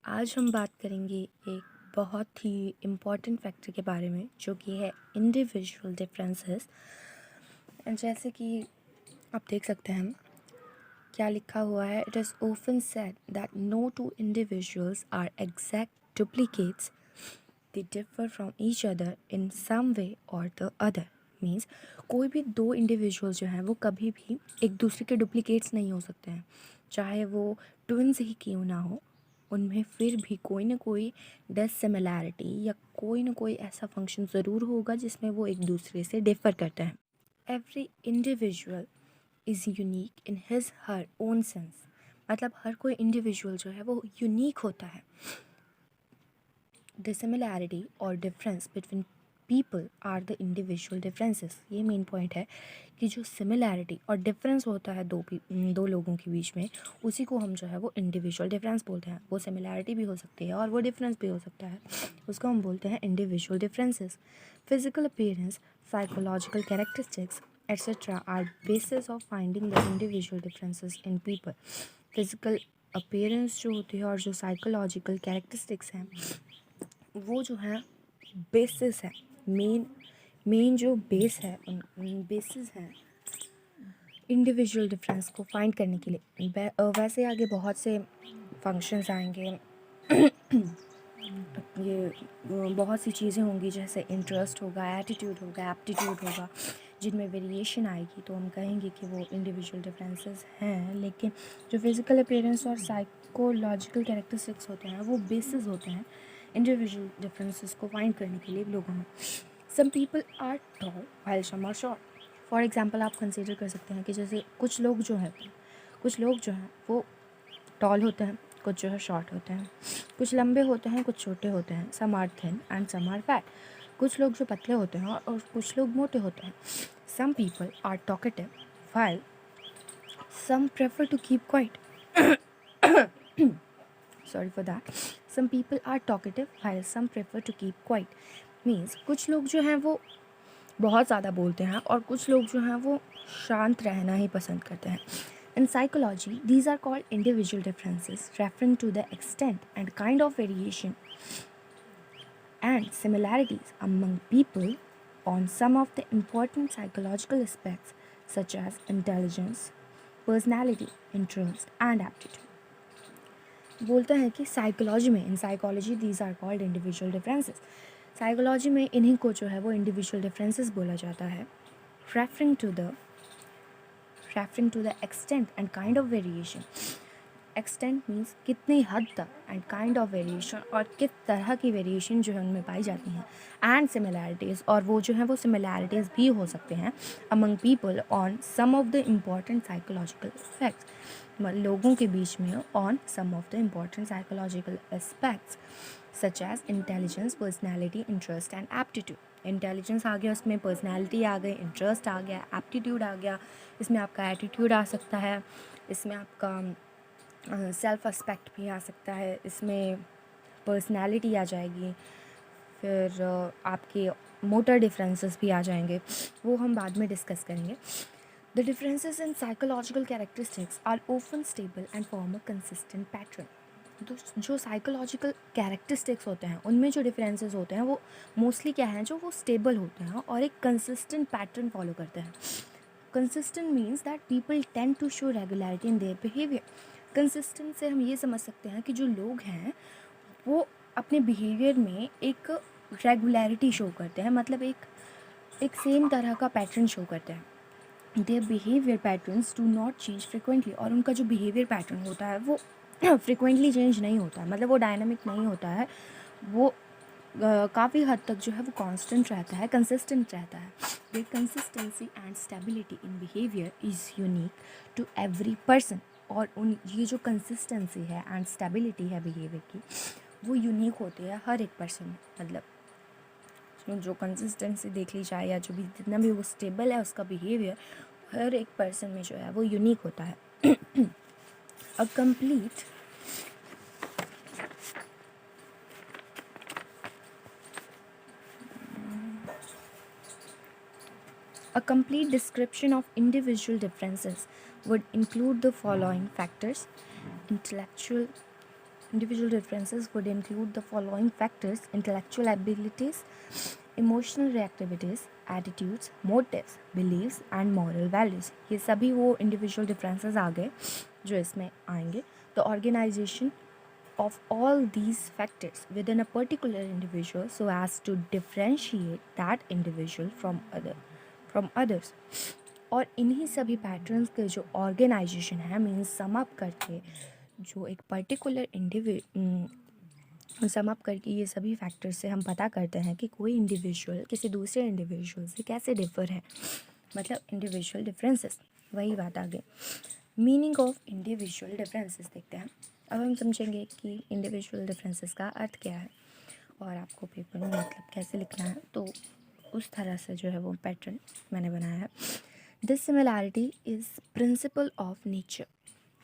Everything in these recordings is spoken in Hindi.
आज हम बात करेंगे एक बहुत ही इम्पॉर्टेंट फैक्टर के बारे में जो कि है इंडिविजुअल डिफरेंसेस। जैसे कि आप देख सकते हैं क्या लिखा हुआ है, it is often said that no two individuals are exact duplicates, they differ from each other in some way और द अदर। मीन्स कोई भी दो इंडिविजुअल जो हैं वो कभी भी एक दूसरे के डुप्लीकेट्स नहीं हो सकते हैं, चाहे वो ट्विन्स ही क्यों ना हो। उनमें फिर भी कोई ना कोई डिसिमिलैरिटी या कोई ना कोई ऐसा फंक्शन ज़रूर होगा जिसमें वो एक दूसरे से डिफ़र करते हैं। Every individual is unique in his her own sense. मतलब हर कोई इंडिविजुअल जो है वो यूनिक होता है। डिसिमिलैरिटी और difference between people are the individual differences. ये मेन पॉइंट है कि जो सिमिलैरिटी और डिफरेंस होता है दो लोगों के बीच में, उसी को हम जो है वो इंडिविजुअल डिफरेंस बोलते हैं। वो सिमिलैरिटी भी हो सकती है और वो डिफरेंस भी हो सकता है, उसको हम बोलते हैं individual differences. Physical appearance, psychological characteristics etcetera are basis of finding the individual differences in people. Physical appearance जो होती है और जो साइकोलॉजिकल कैरेक्टरिस्टिक्स हैं वो जो है बेसिस है, मेन जो बेस है, बेसिस है इंडिविजुअल डिफरेंस को फाइंड करने के लिए। वैसे आगे बहुत से फंक्शंस आएंगे, ये बहुत सी चीज़ें होंगी, जैसे इंटरेस्ट होगा, एटीट्यूड होगा, एप्टीट्यूड होगा, जिनमें वेरिएशन आएगी तो हम कहेंगे कि वो इंडिविजुअल डिफरेंसेस हैं। लेकिन जो फिज़िकल अपीयरेंस और साइकोलॉजिकल कैरेक्टरिस्टिक्स होते हैं वो बेसिस होते हैं इंडिविजुअल डिफरेंसेस को फाइंड करने के लिए लोगों में। Some people are tall while some are short. For example आप कंसीडर कर सकते हैं कि जैसे कुछ लोग जो हैं वो टॉल होते हैं, कुछ जो है शॉर्ट होते हैं, कुछ लंबे होते हैं, कुछ छोटे होते हैं। Some are thin and some are fat. कुछ लोग जो पतले होते हैं और कुछ लोग मोटे होते हैं। Some people are talkative while some prefer to keep quiet. Sorry for that. Some people are talkative while some prefer to keep quiet. Means कुछ लोग जो हैं वो बहुत ज़्यादा बोलते हैं और कुछ लोग जो हैं वो शांत रहना ही पसंद करते हैं। In psychology, these are called individual differences, referring to the extent and kind of variation and similarities among people on some of the important psychological aspects such as intelligence, personality, interest, and aptitude. बोलते हैं कि साइकोलॉजी में, in psychology these are called individual differences. Psychology में इन्हीं को जो है वो इंडिविजुअल डिफरेंसेस बोला जाता है, referring to the extent and kind of variation. Extent means कितनी हद तक, एंड काइंड ऑफ वेरिएशन और किस तरह की वेरिएशन जो है उनमें पाई जाती हैं, एंड सिमिलैरिटीज़ और वो जो है वो सिमिलैरिटीज़ भी हो सकते हैं among people on some of the important psychological aspects. लोगों के बीच में on some of the important psychological aspects such as intelligence, personality, interest and aptitude. Intelligence आ गया, उसमें पर्सनैलिटी आ गई, इंटरेस्ट आ गया, एप्टीट्यूड आ गया, इसमें आपका एटीट्यूड आ सकता है, इसमें आपका सेल्फ एस्पेक्ट भी आ सकता है, इसमें पर्सनैलिटी आ जाएगी, फिर आपके मोटर डिफरेंसेस भी आ जाएंगे, वो हम बाद में डिस्कस करेंगे। The differences in psychological characteristics are often stable and form a consistent pattern. तो जो साइकोलॉजिकल कैरेक्टरिस्टिक्स होते हैं उनमें जो डिफरेंसेस होते हैं वो मोस्टली क्या हैं, जो वो स्टेबल होते हैं और एक कंसिस्टेंट पैटर्न फॉलो करते हैं। Consistent means that people tend to show regularity in their behaviour. Consistent से हम ये समझ सकते हैं कि जो लोग हैं वो अपने बिहेवियर में एक रेगुलरिटी शो करते हैं, मतलब एक सेम तरह का पैटर्न शो करते हैं। Their behaviour patterns do not change frequently. और उनका जो बिहेवियर पैटर्न होता है वो फ्रिक्वेंटली चेंज नहीं होता है, मतलब वो डायनामिक नहीं होता है, वो काफ़ी हद तक जो है वो कांस्टेंट रहता है, कंसिस्टेंट रहता है। Their consistency and stability in behaviour is unique to every person. और उन ये जो कंसिस्टेंसी है एंड स्टेबिलिटी है बिहेवियर की, वो यूनिक होती है हर एक पर्सन में। मतलब जो कंसिस्टेंसी देख ली जाए या जो भी जितना भी वो स्टेबल है उसका बिहेवियर, हर एक पर्सन में जो है वो यूनिक होता है। A complete A complete description of individual differences would include the following factors: intellectual Individual differences would include the following factors: intellectual abilities, emotional reactivities, attitudes, motives, beliefs and moral values. ये सभी वो individual differences आ गए जो इसमें आएंगे. The organization of all these factors within a particular individual so as to differentiate that individual from others. और इन्हीं सभी पैटर्न्स के जो ऑर्गेनाइजेशन है मीन्स सम अप करके जो एक पर्टिकुलर सम अप करके ये सभी फैक्टर्स से हम पता करते हैं कि कोई इंडिविजुअल किसी दूसरे इंडिविजुअल से कैसे डिफर है, मतलब इंडिविजुअल डिफरेंसेस. वही बात आ गई. मीनिंग ऑफ इंडिविजुअल डिफरेंसेस देखते हैं. अब हम समझेंगे कि इंडिविजुअल डिफरेंसेस का अर्थ क्या है और आपको पेपर में मतलब कैसे लिखना है. तो उस तरह से जो है वो पैटर्न मैंने बनाया है. Dissimilarity is principle of nature.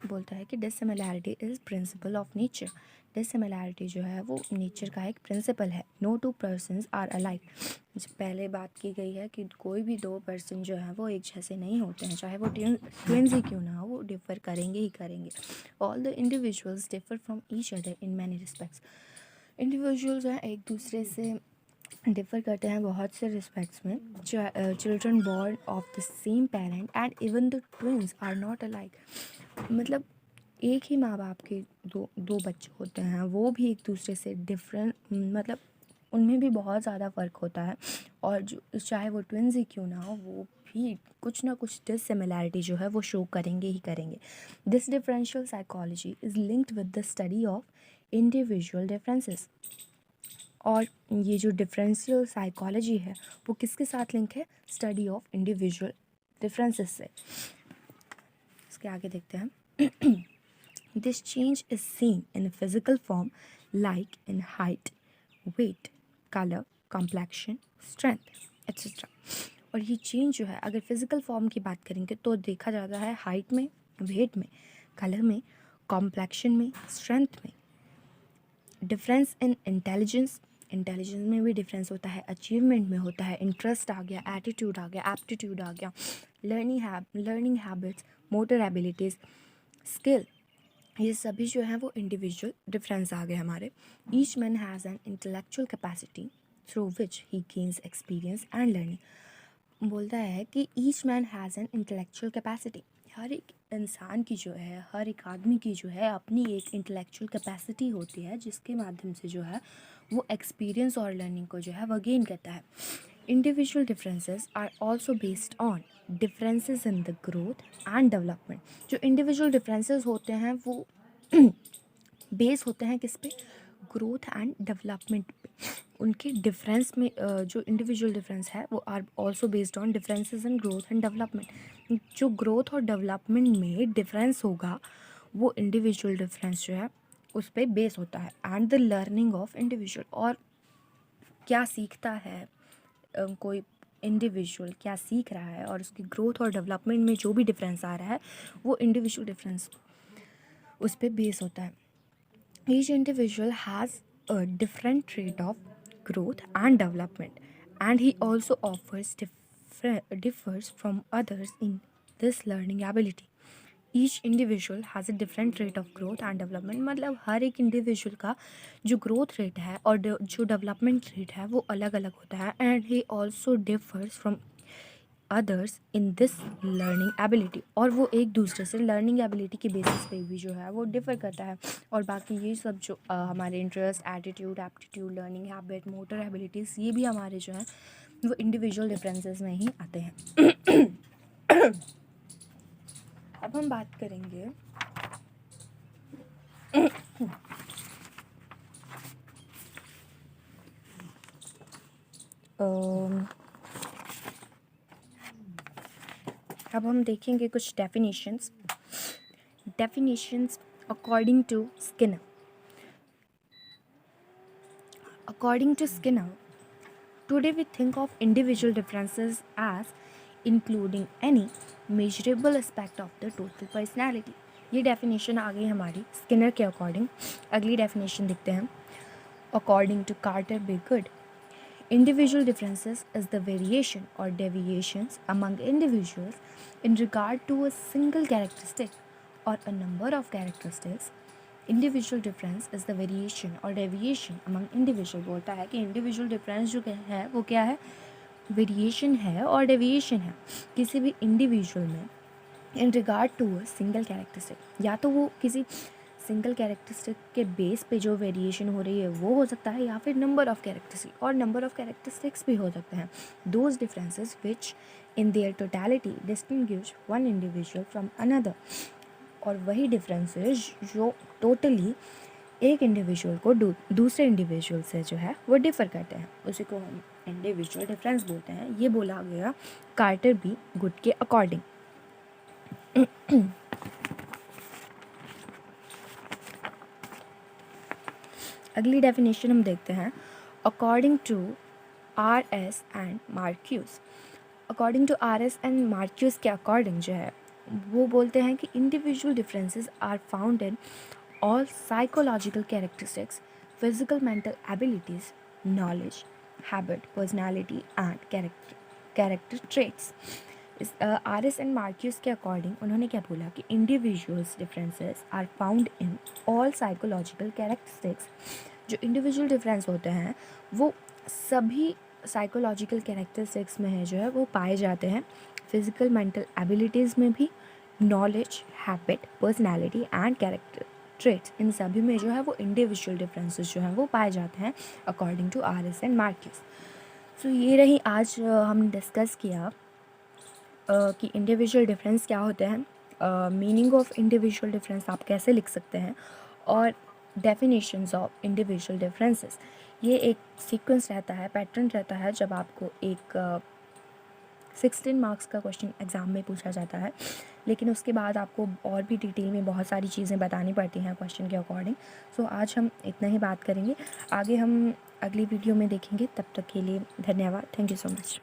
बोलता है कि dissimilarity is principle of nature. Dissimilarity जो है वो नेचर का एक प्रिंसिपल है. No two persons are alike. पहले बात की गई है कि कोई भी दो पर्सन जो है वो एक जैसे नहीं होते हैं, चाहे वो ट्विन्स ही क्यों ना हो, वो डिफ़र करेंगे ही करेंगे. All the individuals differ from each other in many respects. Individuals हैं एक दूसरे से डिफ़र करते हैं बहुत से रिस्पेक्ट्स में. Children born of the same parent and even the twins are not alike. मतलब एक ही माँ बाप के दो बच्चे होते हैं, वो भी एक दूसरे से डिफरेंट, मतलब उनमें भी बहुत ज़्यादा फ़र्क होता है. और जो चाहे वो ट्विन्स ही क्यों ना हो, वो भी कुछ ना कुछ डिसिमिलैरिटी जो है वो शो करेंगे ही करेंगे. This differential psychology is linked with the study of individual differences. और ये जो डिफरेंशियल साइकोलॉजी है वो किसके साथ लिंक है? स्टडी ऑफ इंडिविजुअल डिफरेंसेस से. इसके आगे देखते हैं. This change is seen in a physical form like in height, weight, color, complexion, strength, etc. और ये चेंज जो है अगर फिज़िकल फॉर्म की बात करेंगे तो देखा जाता है हाइट में, वेट में, कलर में, कॉम्प्लेक्शन में, स्ट्रेंथ में. डिफरेंस इन इंटेलिजेंस में भी डिफरेंस होता है. अचीवमेंट में होता है. इंटरेस्ट आ गया, एटीट्यूड आ गया, एप्टीट्यूड आ गया, learning habits, motor abilities, skill, ये सभी जो हैं वो इंडिविजुअल डिफरेंस आ गए हमारे. Each man has an intellectual capacity through which he gains experience and learning. बोलता है कि each man has an intellectual capacity. हर एक इंसान की जो है, हर एक आदमी की जो है अपनी एक इंटेलेक्चुअल कैपेसिटी होती है जिसके माध्यम से जो है वो एक्सपीरियंस और लर्निंग को जो है वो गेन करता है. Individual differences are also based on differences in the growth and development. जो इंडिविजुअल डिफरेंसेस होते हैं वो बेस होते हैं किस पे? ग्रोथ एंड डेवलपमेंट पे. उनके डिफरेंस में जो इंडिविजुअल डिफरेंस है वो are also based on differences in growth and development. जो ग्रोथ और डेवलपमेंट में डिफरेंस होगा वो इंडिविजुअल डिफरेंस जो है उस पर बेस होता है. And the learning of individual, और क्या सीखता है कोई इंडिविजुअल, क्या सीख रहा है, और उसकी ग्रोथ और डेवलपमेंट में जो भी डिफरेंस आ रहा है वो इंडिविजुअल डिफरेंस उस पर बेस होता है. Each individual has a different rate of growth and development, and he also differs from others in this learning ability. Each individual has a different rate of growth and development. मतलब हर एक इंडिविजुअल का जो ग्रोथ रेट है और जो डेवलपमेंट रेट है वो अलग अलग होता है. And he also differs from others in this learning ability. और वो एक दूसरे से लर्निंग एबिलिटी के बेसिस पे भी जो है वो डिफ़र करता है. और बाकी ये सब जो हमारे interest, attitude, aptitude, learning habit, motor abilities, ये भी हमारे जो हैं वो इंडिविजुअल डिफरेंसेस में ही आते हैं. अब हम बात करेंगे अब हम देखेंगे कुछ definitions according to Skinner. According to Skinner, today we think of individual differences as including any measurable aspect of the total personality. ये डेफिनेशन आ गई हमारी स्किनर के अकॉर्डिंग. अगली डेफिनेशन देखते हैं. According to Carter B. Good, individual differences is the variation or deviations among individuals in regard to a single characteristic or a number of characteristics individual difference is the variation और डेविएशन अमंग इंडिविजुअल, बोलता है कि इंडिविजुअल डिफरेंस जो है वो क्या है, वेरिएशन है और डेविएशन है किसी भी इंडिविजुअल में in regard to a single characteristic, या तो वो किसी सिंगल कैरेक्टरिस्टिक के बेस पे जो वेरिएशन हो रही है वो हो सकता है, या फिर नंबर ऑफ़ कैरेक्टरिस्टिक और नंबर ऑफ़ कैरेक्टरिस्टिक्स भी हो सकते हैं। Those differences which in their totality distinguish one individual from another, और वही डिफरेंसेस जो टोटली एक इंडिविजुअल को दूसरे इंडिविजुअल से जो है वो डिफ़र करते हैं, उसी को हम इंडिविजुअल डिफरेंस बोलते हैं। ये बोला गया कार्टर बी गुड के अकॉर्डिंग। अगली डेफिनेशन हम देखते हैं, according to R S and Marcus. According to R S and Marcus के अकॉर्डिंग जो है वो बोलते हैं कि individual differences are found in all psychological characteristics, physical mental abilities, knowledge, habit, personality and character traits. इस आर एस एंड मार्क्यूस के अकॉर्डिंग उन्होंने क्या बोला कि individuals differences are found in all psychological characteristics. जो इंडिविजुअल डिफरेंस होते हैं वो सभी साइकोलॉजिकल कैरेक्टरिस्टिक्स में है जो है वो पाए जाते हैं, फिजिकल मेंटल एबिलिटीज़ में भी, knowledge, habit, personality and character traits, इन सभी में जो है वो इंडिविजुअल डिफरेंसेस जो हैं वो पाए जाते हैं according to R S and Marcus. So ये रही आज हमने डिस्कस किया कि इंडिविजुअल डिफरेंस क्या होते हैं, मीनिंग ऑफ इंडिविजुअल डिफरेंस आप कैसे लिख सकते हैं, और डेफिनेशंस ऑफ इंडिविजुअल डिफरेंसेस। ये एक सीक्वेंस रहता है, पैटर्न रहता है, जब आपको एक 16 मार्क्स का क्वेश्चन एग्ज़ाम में पूछा जाता है, लेकिन उसके बाद आपको और भी डिटेल में बहुत सारी चीज़ें बतानी पड़ती हैं क्वेश्चन के अकॉर्डिंग। सो आज हम इतना ही बात करेंगे, आगे हम अगली वीडियो में देखेंगे। तब तक के लिए धन्यवाद, थैंक यू सो मच।